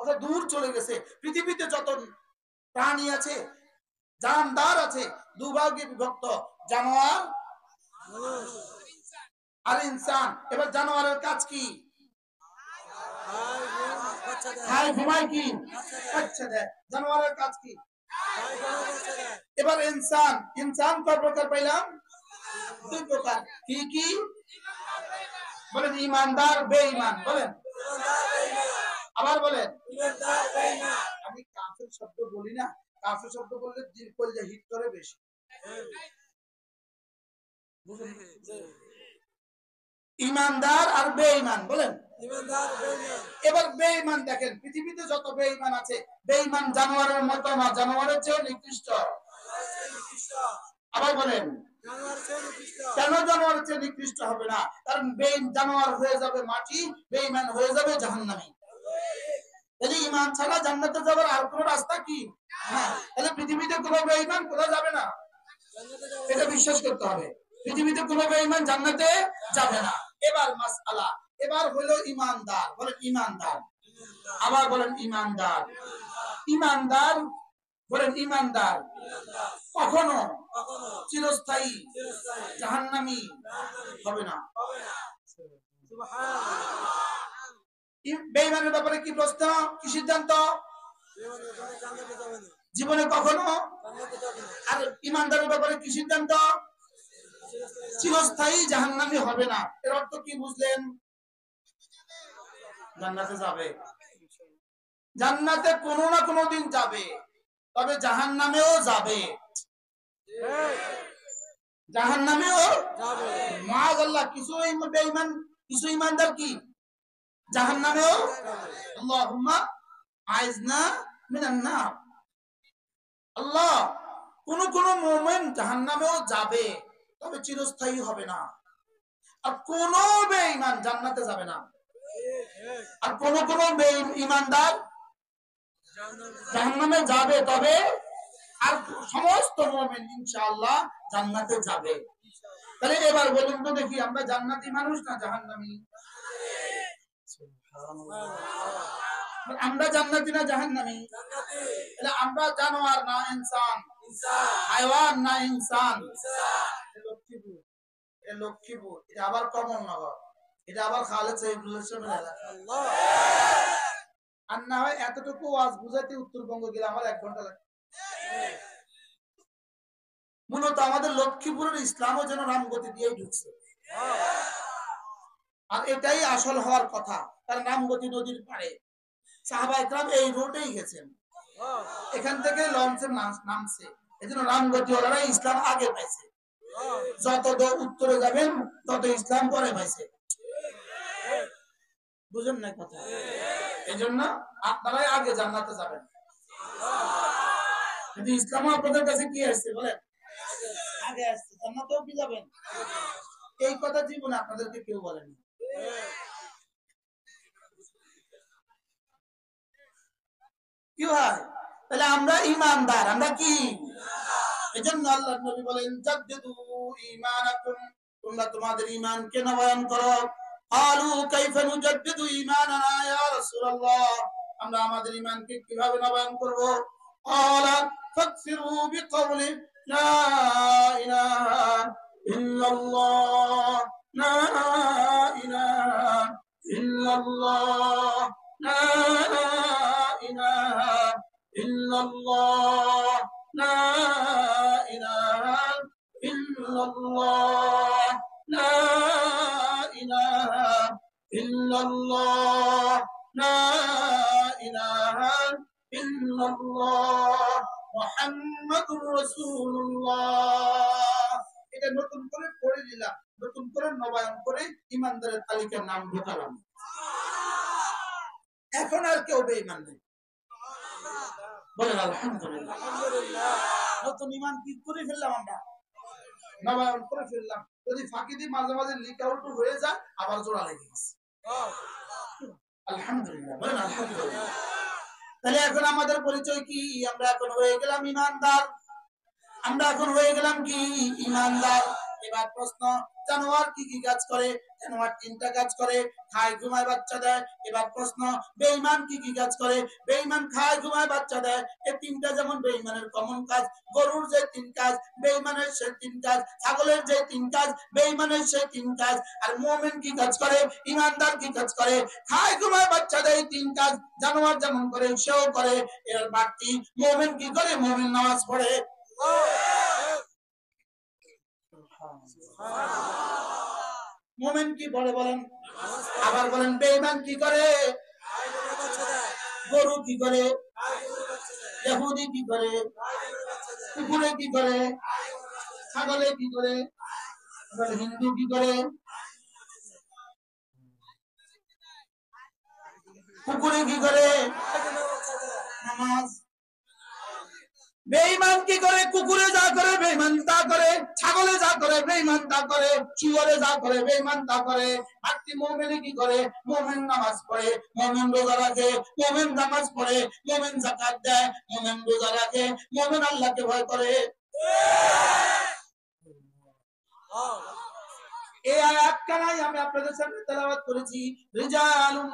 কত দূর চলে গেছে। পৃথিবীতে যত প্রাণী আছে, জানদার আছে, দুভাগে বিভক্ত, জানোয়ার আর ইনসান। এবার জানোয়ারের কাজ কি? খায়, ঘুমায়, কি বাচ্চা দেয়। জানোয়ারের কাজ কি? এবার ইনসান, ইনসান কয় প্রকার পাইলাম? দুই প্রকার। কি কি বলেন? ইমানদার, বেঈমান। বলেন, আবার বলেন। আমি কাফের শব্দ বলি না, কাফের শব্দ বললে দিল কলজা হিট করে বেশি। ইমানদার আর বেঈমান। বলেন, এবার বেঈমান দেখেন, পৃথিবীতে যত বেঈমান আছে, বেঈমান জানোয়ারের মতো না, জানোয়ারের চেয়ে নিকৃষ্ট। আবার বলেন, কেন জানোয়ারের চেয়ে নিকৃষ্ট হবে না? কারণ জানোয়ার হয়ে যাবে মাটি, বেঈমান হয়ে যাবে জাহান্নামী। তাহলে ঈমান ছাড়া জান্নাতে যাওয়ার আর কোনো রাস্তা কি? হ্যাঁ, তাহলে পৃথিবীতে কোনো বেঈমান কোথাও যাবে না, এটা বিশ্বাস করতে হবে। পৃথিবীতে কোনো বেঈমান জান্নাতে যাবে না। এবার মাসআলা, এবার হলো ঈমানদার। বলেন ঈমানদার, আবার বলেন ঈমানদার। ঈমানদার, বলেন ঈমানদার কখনো চিরস্থায়ী জাহান্নামী হবে না। বেঈমানের ব্যাপারে কি প্রশ্ন, কি সিদ্ধান্ত? জীবনে কখনো। আর ঈমানদারের ব্যাপারে কি সিদ্ধান্ত? চিরস্থায়ী জাহান্নামী হবে না। এর অর্থ কি বুঝলেন? জান্নাতে যাবে, জান্নাতে কোনো না কোনো দিন যাবে, তবে জাহান্নামেও যাবে, জাহান্নামেও যাবে। মাআল্লাহ, কিছু বেঈমান, কিছু ঈমানদার কি জাহান্নামেও। আল্লাহুম্মা আইজনা মিনান নার। আল্লাহ, কোন কোন মুমিন জাহান্নামেও যাবে, তবে চিরস্থায়ী হবে না। আর কোন বেঈমান জান্নাতে যাবে না। আর কোন কোন ঈমানদার জাহান্নামে যাবে, তবে আর সমস্ত মুমিন ইনশাআল্লাহ জান্নাতে যাবে। তাহলে এবার বলুন তো দেখি, আমরা জান্নাতি মানুষ না জাহান্নামী? আমরা জান্নাতি না জাহান্নামী? তাহলে আমরা জানোয়ার না ইনসান? হায়াওয়ান না ইনসান? লক্ষ্মীপুর, লক্ষ্মীপুর, এটা আবার কমলনগর, এটা আবার খালেদ সাহেবের এলাকা। আর না হয় এতটুকু ওয়াজ বুঝাইতে উত্তরবঙ্গ গেলে আমার 1 ঘন্টা লাগে। মূলত আমাদের লক্ষ্মীপুরের ইসলামও যেন রামগতি দিয়েই ঢুকছে, আর এটাই আসল হওয়ার কথা। তার রামগতি নদীর পাড়ে সাহাবায়ে কেরাম এই রোডেই গেছেন, এখান থেকে লঞ্চে নামছে। এজন্য রামগতি ওরা ইসলাম আগে পাইছে। যত উত্তরে যাবেন তত ইসলাম পরে পাইছে। বুঝেন না কথা? এজন্য আপনারাই আগে জান্নাতে যাবেন। কিন্তু ইসলাম আপনাদের কাছে কি আসছে বলেন? আগে আসছে। জান্নাতেও কি যাবেন? এই কথা জীবনে আপনাদেরকে কেউ বলেনি। কি হয়? তাহলে আমরা ঈমানদার, আমরা কি? এজন্য আল্লাহর নবী বলেন, জাদ্দিদু ঈমানাকুম, তোমরা তোমাদের ঈমানকে নবায়ন করো। ক্বালু কাইফা নুজাদ্দিদু ঈমানানা ইয়া রাসূলুল্লাহ, আমরা আমাদের ঈমানকে কিভাবে নবায়ন করব? ক্বালা ফাকসিরু বিকাউলি লা ইলাহা ইল্লাল্লাহ, লা ইলাহা ইল্লাল্লাহ, লা ইলাহা ইল্লাল্লাহ, লা ইলাহা ইল্লাল্লাহ, লা ইলাহা ইল্লাল্লাহ, লা ইলাহা ইল্লাল্লাহ মুহাম্মাদুর রাসূলুল্লাহ। এটা নতুন করে পড়ে দিলাম, নতুন করে নবায়ন করে ঈমানদারের তালিকার নাম ঢোকালাম। এখন আর কেউ বেঈমান নেই। বলেন আলহামদুলিল্লাহ। নতুন ঈমান কি করে ফেললাম, আমরা নবায়ন করে ফেললাম। যদি ফাঁকি দিয়ে মাঝে মাঝে লিক আউট হয়ে যায়, আবার জোড়া লেগে গেছে। আলহামদুলিল্লাহ, বলেন আলহামদুলিল্লাহ। তাহলে এখন আমাদের পরিচয় কি? আমরা এখন হয়ে গেলাম ঈমানদার। আমরা এখন হয়ে গেলাম কি? ঈমানদার। এবার প্রশ্ন, জানোয়ার কি কি কাজ করে? জানোয়ার তিনটা কাজ করে, খায় ঘুমায় বাচ্চা দেয়। এবার প্রশ্ন, বেঈমান কি কি কাজ করে? বেঈমান খায় ঘুমায় বাচ্চা দেয়, এই তিনটা যেমন বেঈমানের কমন কাজ। গরুর যে তিন কাজ, বেঈমানের সে তিন কাজ। ছাগলের যে তিন কাজ, বেঈমানের সে তিন কাজ। আর মুমিন কি কাজ করে, ইমানদার কি কাজ করে? খায় ঘুমায় বাচ্চা দেয়, তিন কাজ। জানোয়ার যেমন করে সেও করে, এর বাড়তি মুমিন কি করে? মুমিন নামাজ পড়ে। মুমিন কি পড়ে বলেন? আবার বলেন, বেঈমান কি করে? গরু কি করে? ইহুদি কি করে? কুকুরে কি করে? ছাগলে কি করে? হিন্দু কি করে? কুকুরে কি করে? নামাজ। বেঈমান কি করে? কুকুরে যা করে বেঈমান তা করে, ছাগলে যা করে বেঈমান তা করে, শুয়োরে যা করে বেঈমান তা করে। বাকি মুমিন কি করে? মুমিন নামাজ পড়ে, মুমিন রোজা রাখে, মুমিন নামাজ পড়ে, মুমিন যাকাত দেয়, মুমিন রোজা রাখে, মুমিন আল্লাহকে ভয় করে। এই আয়াতটাই আমি আপনাদের সামনে তেলাওয়াত করেছি। রিজালুন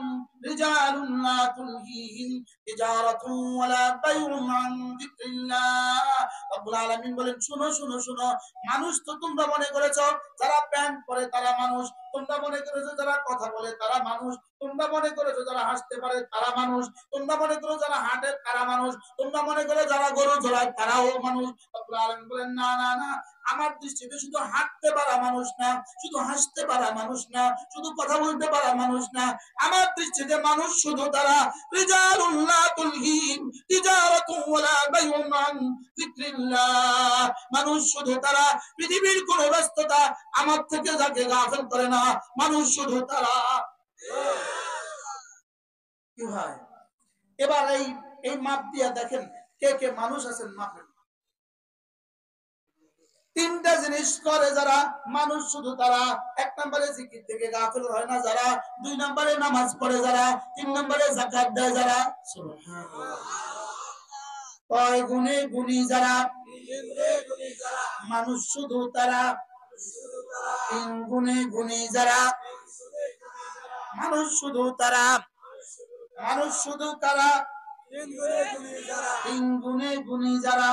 রিজালুন লা তুলহিহিম তিজারাতুন ওয়ালা বাইউন আন যিকরিল্লাহ। রব্বুল আলামিন বলেন, শুনো শুনো শুনো, মানুষ তো তোমরা মনে করেছো যারা প্যান্ট পরে তারা মানুষ, তোমরা মনে করেছো যারা কথা বলে তারা মানুষ, তোমরা মনে করেছো যারা হাসতে পারে তারা মানুষ, তোমরা মনে করো যারা হাঁটে তারা মানুষ, তোমরা মনে করো যারা গরু চড়ায় তারাও মানুষ। রব্বুল আলামিন বলেন, না না না, আমার দৃষ্টিতে শুধু হাঁটতে পারা মানুষ না, শুধু হাসতে পারা মানুষ না, শুধু কথা বলতে পারা মানুষ না, আমার দৃষ্টিতে মানুষ শুধু তারা রিজালুন লা তুলহিহিম তিজারাতুন ওয়ালা বাইউন আন যিকরিল্লাহ। মানুষ শুধু তারা, পৃথিবীর কোন ব্যস্ততা আমার থেকে যাকে গাফিল করে না, মানুষ শুধু তারা। কি হয়? এবার এই মাপ দিয়া দেখেন কে কে মানুষ আছেন মাপেন। তিনটা জিনিস করে যারা মানুষ শুধু তারা, এক নম্বরে জিকির থেকে গাফিল হয় না যারা, দুই নম্বরে নামাজ পড়ে যারা, তিন নম্বরে যাকাত দেয় যারা। সুবহানাল্লাহ। কয় গুণে গুণী যারা, মানুষ শুধু তারা। তিন গুণে গুণী যারা, মানুষ শুধু তারা। মানুষ শুধু তারা, তিন গুণে গুণী যারা।